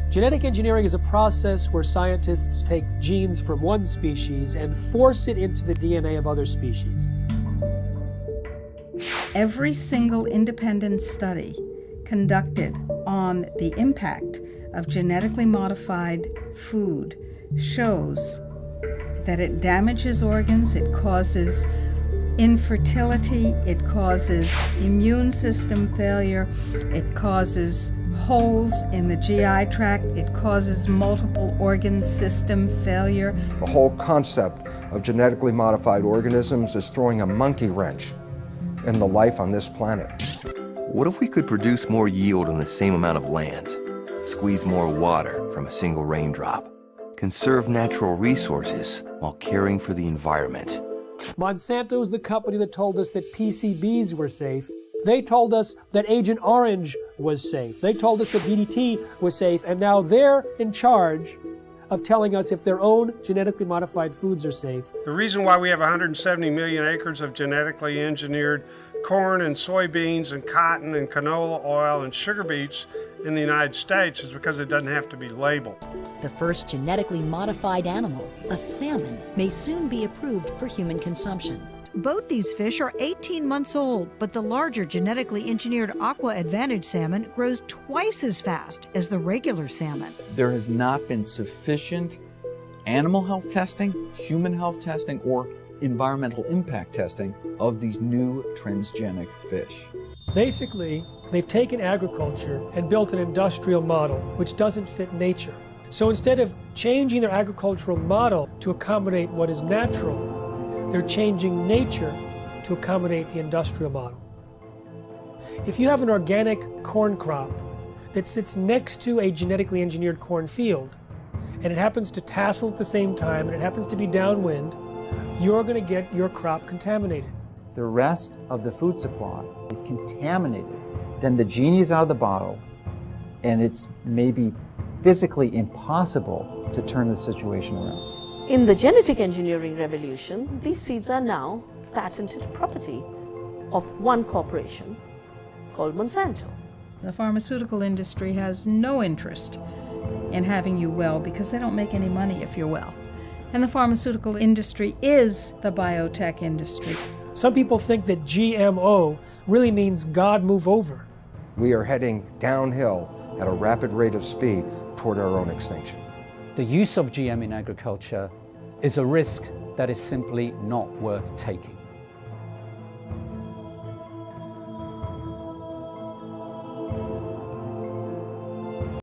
Genetic engineering is a process where scientists take genes from one species and force it into the DNA of other species. Every single independent study conducted on the impact of genetically modified food shows that it damages organs, it causes infertility, it causes immune system failure, it causes holes in the GI tract, it causes multiple organ system failure. The whole concept of genetically modified organisms is throwing a monkey wrench in the life on this planet. What if we could produce more yield on the same amount of land, squeeze more water from a single raindrop, conserve natural resources while caring for the environment? Monsanto is the company that told us that PCBs were safe. They told us that Agent Orange was safe. They told us that DDT was safe, and now they're in charge of telling us if their own genetically modified foods are safe. The reason why we have 170 million acres of genetically engineered corn and soybeans and cotton and canola oil and sugar beets in the United States is because it doesn't have to be labeled. The first genetically modified animal, a salmon, may soon be approved for human consumption. Both these fish are 18 months old, but the larger genetically engineered Aqua Advantage salmon grows twice as fast as the regular salmon. There has not been sufficient animal health testing, human health testing, or environmental impact testing of these new transgenic fish. Basically, they've taken agriculture and built an industrial model which doesn't fit nature. So instead of changing their agricultural model to accommodate what is natural, they're changing nature to accommodate the industrial model. If you have an organic corn crop that sits next to a genetically engineered corn field, and it happens to tassel at the same time, and it happens to be downwind, you're going to get your crop contaminated. The rest of the food supply is contaminated. Then the genie is out of the bottle, and it's maybe physically impossible to turn the situation around. In the genetic engineering revolution, these seeds are now patented property of one corporation called Monsanto. The pharmaceutical industry has no interest in having you well because they don't make any money if you're well. And the pharmaceutical industry is the biotech industry. Some people think that GMO really means God move over. We are heading downhill at a rapid rate of speed toward our own extinction. The use of GM in agriculture is a risk that is simply not worth taking.